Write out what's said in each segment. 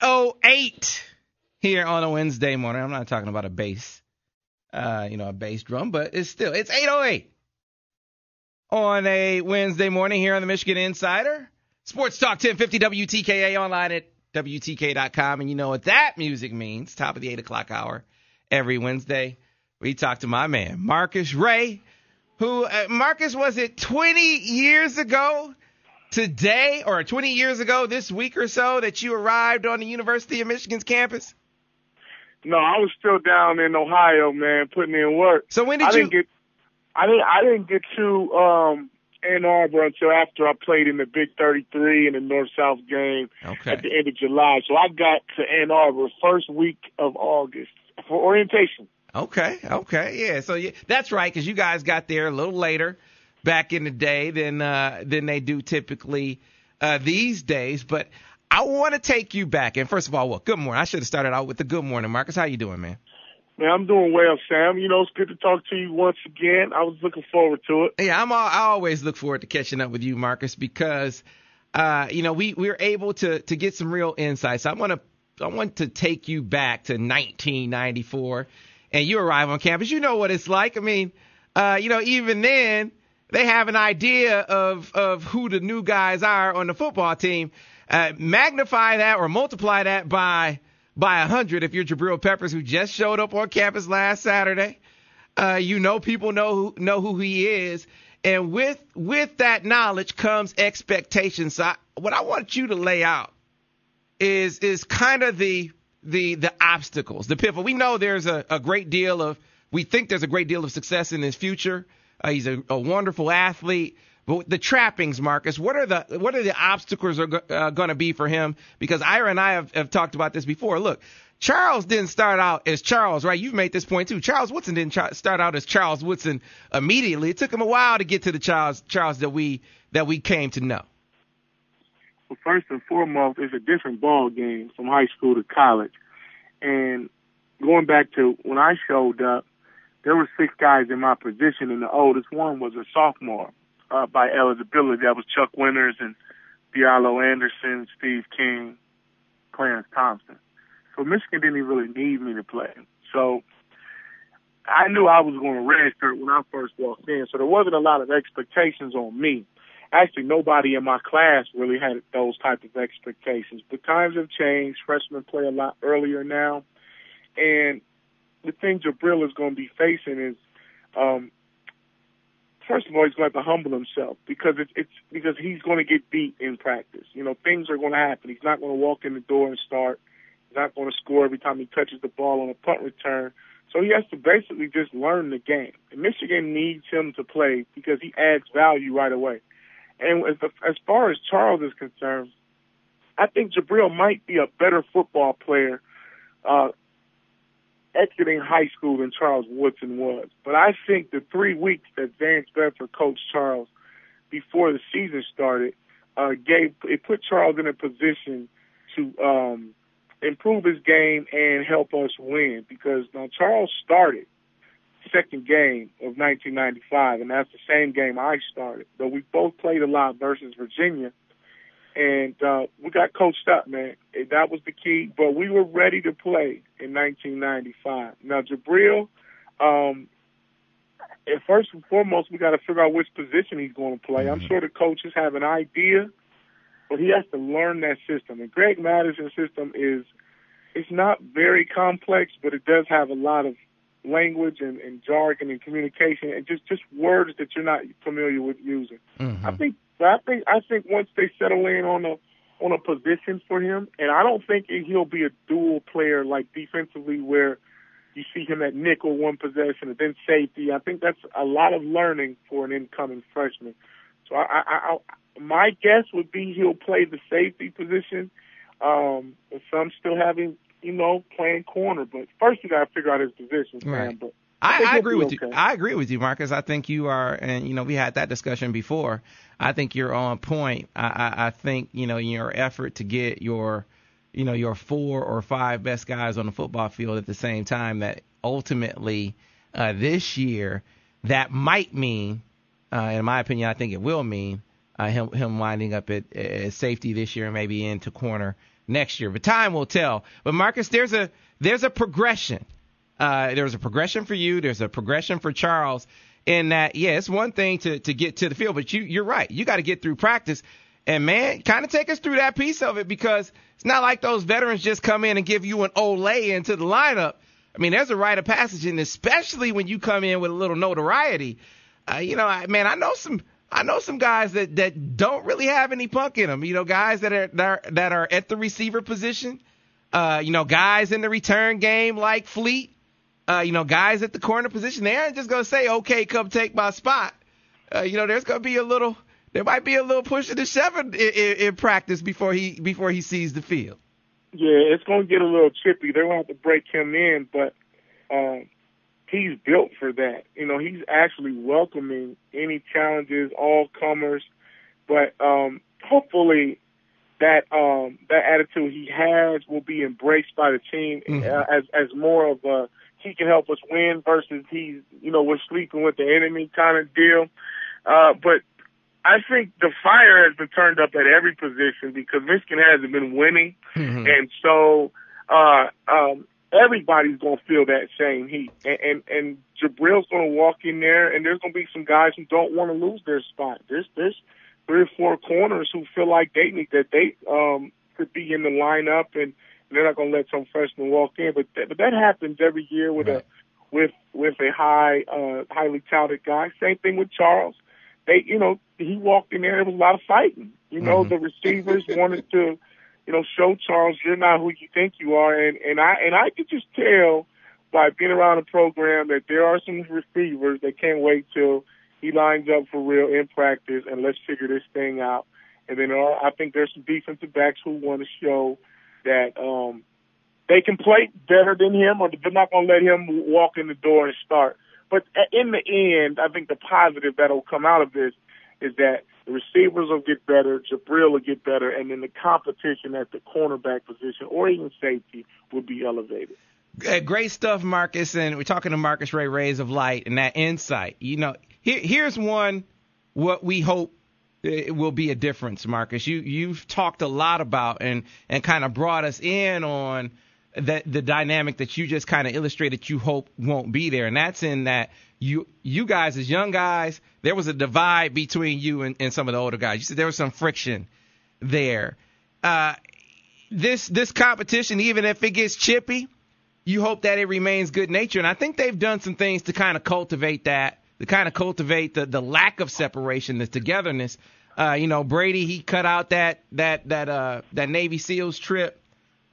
8:08 here on a Wednesday morning. I'm not talking about a bass, a bass drum, but it's 8:08 on a Wednesday morning here on the Michigan Insider. Sports Talk 1050 WTKA, online at WTK.com. And you know what that music means. Top of the 8 o'clock hour every Wednesday. We talk to my man, Marcus Ray, who, Marcus, was it 20 years ago today, or 20 years ago this week or so, that you arrived on the University of Michigan's campus? No, I was still down in Ohio, man, putting in work. So when did I didn't get to Ann Arbor until after I played in the Big 33 and the North-South game at the end of July. So I got to Ann Arbor first week of August for orientation. Okay, yeah. So that's right, because you guys got there a little later back in the day than they do typically these days. But I want to take you back. And first of all, good morning. I should have started out with the good morning, Marcus. How you doing, man? Man, I'm doing well, Sam. It's good to talk to you once again. I was looking forward to it. Yeah, I always look forward to catching up with you, Marcus, because we're able to get some real insights. I want to take you back to 1994, and you arrive on campus. You know what it's like. I mean, even then they have an idea of who the new guys are on the football team. Magnify that or multiply that by 100 if you're Jabrill Peppers, who just showed up on campus last Saturday. People know who he is. And with that knowledge comes expectations. So what I want you to lay out is kind of the obstacles, the pitfall. We know there's we think there's a great deal of success in his future. He's a wonderful athlete. But the trappings, Marcus, what are the obstacles are going to be for him? Because Ira and I have talked about this before. Look, Charles didn't start out as Charles, right? You've made this point too. Charles Woodson didn't start out as Charles Woodson immediately. It took him a while to get to the Charles that we came to know. Well, first and foremost, it's a different ball game from high school to college. And going back to when I showed up, there were 6 guys in my position, and the oldest one was a sophomore. By eligibility, that was Chuck Winters and Diallo Anderson, Steve King, Clarence Thompson. So Michigan didn't even really need me to play. So I knew I was going to redshirt when I first walked in, so there wasn't a lot of expectations on me. Actually, nobody in my class really had those type of expectations. But times have changed. Freshmen play a lot earlier now. And the thing Jabrill is going to be facing is first of all, he's going to have to humble himself because because he's going to get beat in practice. Things are going to happen. He's not going to walk in the door and start. He's not going to score every time he touches the ball on a punt return. So he has to basically just learn the game. And Michigan needs him to play because he adds value right away. And as far as Charles is concerned, I think Jabrill might be a better football player exiting high school than Charles Woodson was. But I think the 3 weeks that Vance Bedford coached Charles before the season started put Charles in a position to improve his game and help us win. Because now Charles started second game of 1995, and that's the same game I started. But we both played a lot versus Virginia. And we got coached up, man. That was the key. But we were ready to play in 1995. Now, Jabrill, first and foremost, we got to figure out which position he's going to play. I'm sure the coaches have an idea, but he has to learn that system. And Greg Madison's system it's not very complex, but it does have a lot of language and jargon and communication and just words that you're not familiar with using. I think once they settle in on a position for him, and I don't think he'll be a dual player like defensively where you see him at nickel one possession and then safety. I think that's a lot of learning for an incoming freshman. So my guess would be he'll play the safety position. Some still have him, playing corner. But first you got to figure out his position. Right. Man. But I agree with you. I agree with you, Marcus. I think you are, and we had that discussion before. I think you're on point. I think your effort to get your 4 or 5 best guys on the football field at the same time. That ultimately this year that might mean, in my opinion, I think it will mean him winding up at safety this year and maybe into corner next year. But time will tell. But Marcus, there's a progression. There's a progression for you. There's a progression for Charles. In that, yeah, it's one thing to get to the field, but you're right. You got to get through practice. And, man, kind of take us through that piece of it, because it's not like those veterans just come in and give you an Olay into the lineup. I mean, there's a rite of passage, and especially when you come in with a little notoriety. I know some guys that don't really have any punk in them. Guys that are at the receiver position. Guys in the return game like Fleet. Guys at the corner position. They aren't just gonna say, "Okay, come take my spot." There might be a little push and shove in practice before he sees the field. Yeah, it's gonna get a little chippy. They're gonna have to break him in, but he's built for that. He's actually welcoming any challenges, all comers. But hopefully that attitude he has will be embraced by the team as more of a he can help us win versus we're sleeping with the enemy kind of deal. But I think the fire has been turned up at every position because Michigan hasn't been winning. Mm-hmm. And so everybody's going to feel that same heat. And Jabrill's going to walk in there, and there's going to be some guys who don't want to lose their spot. There's 3 or 4 corners who feel like they could be in the lineup, and they're not going to let some freshman walk in. But that happens every year with a highly touted guy. Same thing with Charles. He walked in there. There was a lot of fighting. The receivers wanted to, show Charles you're not who you think you are. And I could just tell by being around the program that there are some receivers that can't wait till he lines up for real in practice and let's figure this thing out. And then I think there's some defensive backs who want to show that they can play better than him, or they're not going to let him walk in the door and start. But in the end, I think the positive that will come out of this is that the receivers will get better, Jabrill will get better, and then the competition at the cornerback position or even safety will be elevated. Great stuff, Marcus. And we're talking to Marcus Ray, Rays of Light, and that insight. Here's what we hope it will be a difference, Marcus. You've talked a lot about and kind of brought us in on the dynamic that you just kind of illustrated you hope won't be there. And that's in that you guys as young guys, there was a divide between you and some of the older guys. You said there was some friction there. This competition, even if it gets chippy, you hope that it remains good natured. And I think they've done some things to kind of cultivate that, to kind of cultivate the lack of separation, the togetherness. Brady, he cut out that Navy SEALs trip.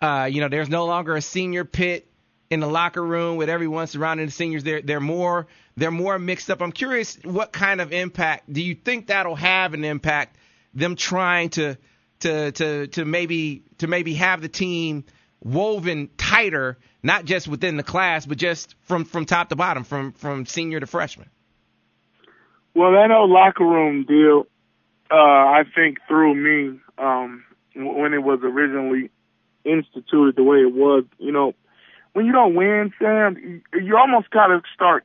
There's no longer a senior pit in the locker room with everyone surrounding the seniors. They're more mixed up. I'm curious, what kind of impact do you think that'll have an impact? Them trying to maybe have the team woven tighter, not just within the class, but just from top to bottom, from senior to freshman. Well, that old locker room deal, I think threw me when it was originally instituted the way it was. When you don't win, Sam, you almost gotta start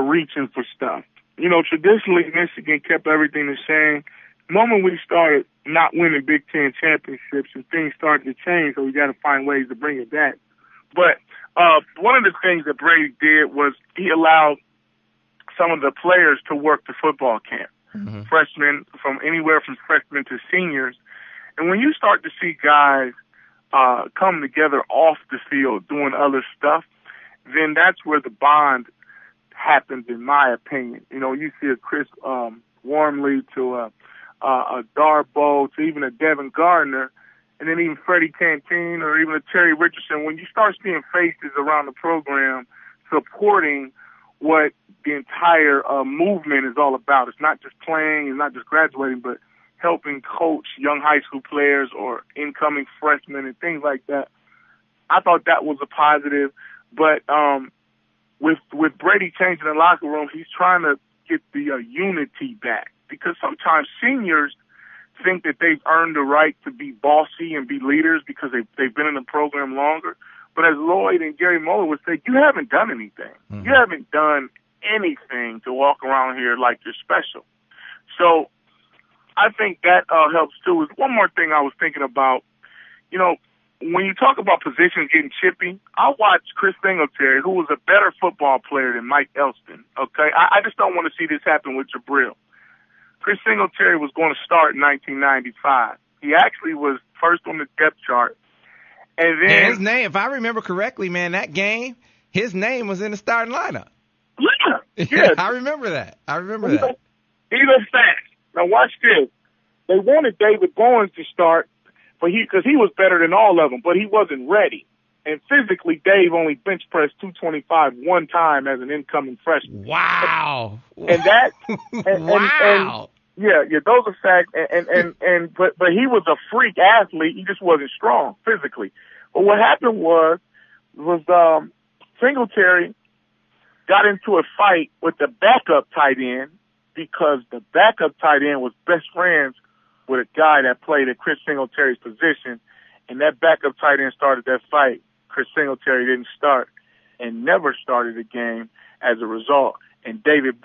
reaching for stuff. Traditionally Michigan kept everything the same. The moment we started not winning Big Ten championships and things started to change, so we got to find ways to bring it back. But one of the things that Brady did was he allowed some of the players to work the football camp. Mm-hmm. Freshmen, from anywhere from freshmen to seniors. And when you start to see guys come together off the field doing other stuff, then that's where the bond happens, in my opinion. You see a Chris Wormley to a Darboh to even a Devin Gardner, and then even Freddie Canteen or even a Terry Richardson. When you start seeing faces around the program supporting what the entire movement is all about, it's not just playing, it's not just graduating, but helping coach young high school players or incoming freshmen and things like that. I thought that was a positive. But with Brady changing the locker room, he's trying to get the unity back, because sometimes seniors think that they've earned the right to be bossy and be leaders because they've been in the program longer. But as Lloyd and Gary Moeller would say, you haven't done anything. Mm-hmm. You haven't done anything to walk around here like you're special. So I think that helps too. Is one more thing I was thinking about. when you talk about positions getting chippy, I watched Chris Singletary, who was a better football player than Mike Elston. Okay, I just don't want to see this happen with Jabrill. Chris Singletary was going to start in 1995. He actually was first on the depth chart. And then his name, if I remember correctly, man, that game, his name was in the starting lineup. Yeah. I remember that. He's a fact. Now watch this. They wanted David Bowens to start, because he was better than all of them, but he wasn't ready. And physically, Dave only bench pressed 225 one time as an incoming freshman. Wow. And that, wow. Yeah, those are facts. But he was a freak athlete. He just wasn't strong physically. But what happened was Singletary got into a fight with the backup tight end because the backup tight end was best friends with a guy that played at Chris Singletary's position, and that backup tight end started that fight. Chris Singletary didn't start and never started the game as a result. And David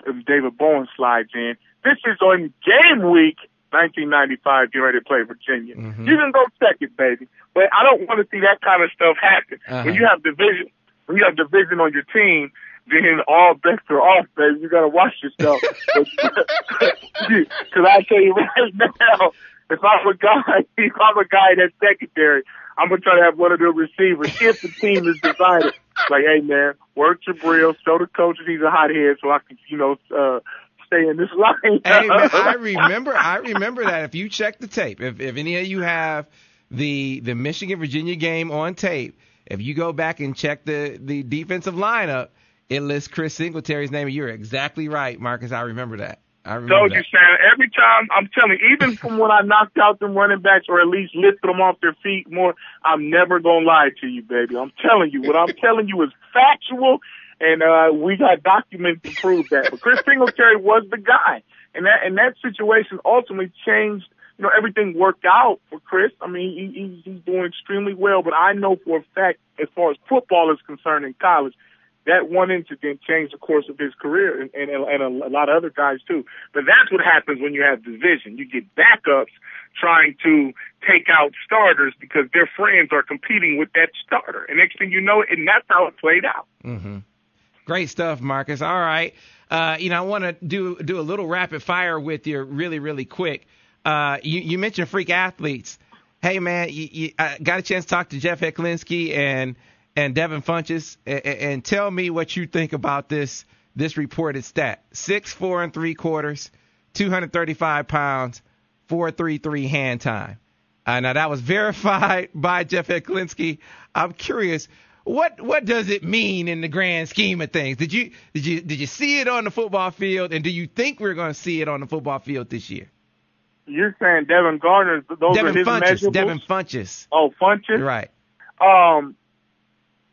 Bowen slides in. This is on game week 1995, getting ready to play Virginia. Mm-hmm. You can go check it, baby. But I don't want to see that kind of stuff happen. When you have division on your team, then all bets are off, baby. You got to watch yourself. Because I tell you right now, if I'm a guy that's secondary, I'm going to try to have one of the receivers if the team is divided. Like, hey, man, work Jabrill, show the coaches he's a hothead so I can, stay in this line. Hey, man, I remember that. If you check the tape, if any of you have the Michigan-Virginia game on tape, if you go back and check the defensive lineup, it lists Chris Singletary's name. You're exactly right, Marcus. I remember that. Told you, Shannon. Every time, I'm telling you, even from when I knocked out them running backs or at least lifted them off their feet more, I'm never going to lie to you, baby. I'm telling you. What I'm telling you is factual, and we got documents to prove that. But Chris Singletary was the guy. And that situation ultimately changed. Everything worked out for Chris. I mean, he's doing extremely well. But I know for a fact, as far as football is concerned in college, that one incident changed the course of his career and a lot of other guys too. But that's what happens when you have division. You get backups trying to take out starters because their friends are competing with that starter. And next thing you know, and that's how it played out. Mm-hmm. Great stuff, Marcus. All right. I want to do a little rapid fire with you really, really quick. You mentioned freak athletes. Hey, man, I got a chance to talk to Jeff Hecklinski and Devin Funchess, and tell me what you think about this reported stat. 6'4 3/4, 235 pounds, 4.33 hand time. Now that was verified by Jeff Hecklinski. I'm curious, what does it mean in the grand scheme of things? Did you see it on the football field, and do you think we're going to see it on the football field this year? You're saying Devin Gardner? Those are his measurables? Devin Funchess. Oh, Funchess? Right.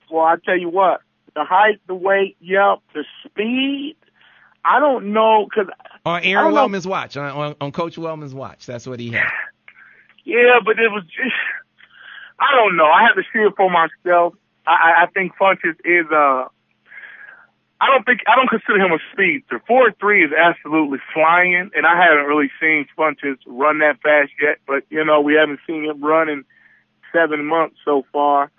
Well, I tell you what, the height, the weight, yep, the speed, I don't know. On Aaron Wellman's watch, on Coach Wellman's watch, that's what he had. Yeah, but it was just, I don't know. I have to see it for myself. I think Funchess is, I don't consider him a speedster. 4.3 is absolutely flying, and I haven't really seen Funchess run that fast yet, but, we haven't seen him run in 7 months so far.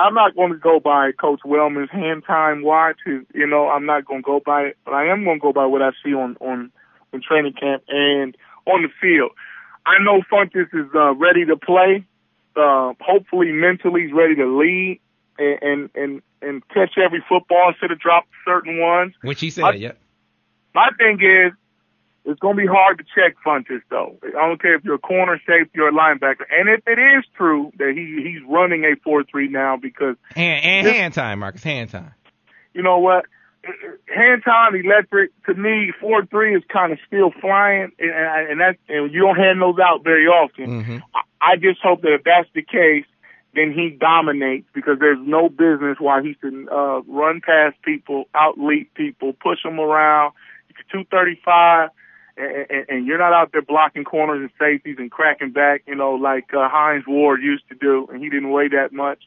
I'm not going to go by Coach Wellman's hand time watch. I'm not going to go by it, but I am going to go by what I see on training camp and on the field. I know Funchess is ready to play. Hopefully, mentally, he's ready to lead and catch every football instead of drop certain ones. Which he said, yeah. My thing is, it's going to be hard to check Funchess, though. I don't care if you're a corner, safety, or a linebacker. And if it is true that he's running a 4.3 now because... hand time, Marcus, hand time. You know what? Hand time, electric, to me, 4.3 is kind of still flying, and you don't hand those out very often. Mm-hmm. I just hope that if that's the case, then he dominates because there's no business why he can run past people, out-leap people, push them around. If you're 235... And you're not out there blocking corners and safeties and cracking back, like Hines Ward used to do, and he didn't weigh that much,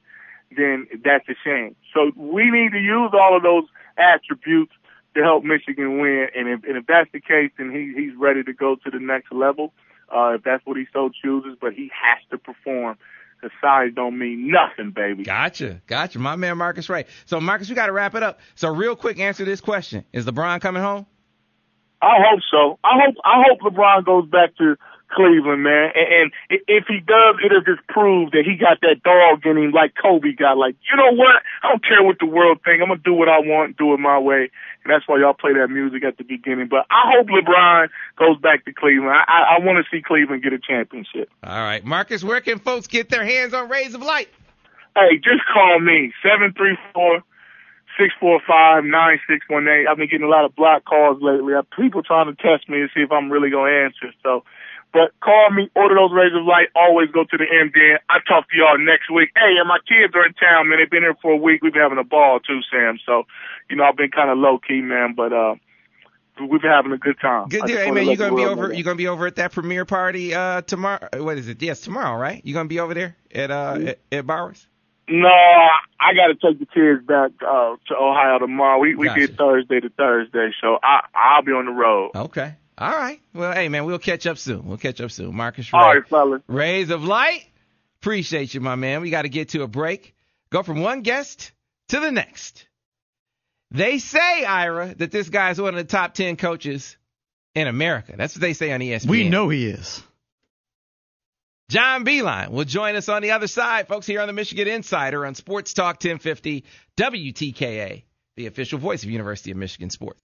then that's a shame. So we need to use all of those attributes to help Michigan win. And if that's the case, then he's ready to go to the next level. if that's what he so chooses, but he has to perform. The size don't mean nothing, baby. Gotcha. My man Marcus Ray. So, Marcus, we got to wrap it up. So, real quick, answer this question. Is LeBron coming home? I hope so. I hope LeBron goes back to Cleveland, man. And if he does, it'll just prove that he got that dog in him like Kobe got. Like, you know what? I don't care what the world think. I'm going to do what I want, do it my way. And that's why y'all play that music at the beginning. But I hope LeBron goes back to Cleveland. I want to see Cleveland get a championship. All right. Marcus, where can folks get their hands on Rays of Light? Hey, just call me, 734-645-9618. I've been getting a lot of block calls lately. People trying to test me to see if I'm really going to answer. So, but call me, order those Rays of Light. Always go to the MDN. I'll talk to y'all next week. Hey, and my kids are in town, man. They've been here for a week. We've been having a ball, too, Sam. So, you know, I've been kind of low-key, man, but we've been having a good time. Good deal. Hey, man, you going to be over at that premiere party tomorrow? What is it? Yes, tomorrow, right? You going to be over there at Bowers? No, I got to take the kids back to Ohio tomorrow. We Gotcha. did Thursday to Thursday, so I'll be on the road. Okay. All right. Well, hey, man, we'll catch up soon. Marcus Ray. All right, fellas. Rays of Light. Appreciate you, my man. We got to get to a break. Go from one guest to the next. They say, Ira, that this guy's one of the top 10 coaches in America. That's what they say on ESPN. We know he is. John Beilein will join us on the other side, folks, here on the Michigan Insider on Sports Talk 1050 WTKA, the official voice of University of Michigan Sports.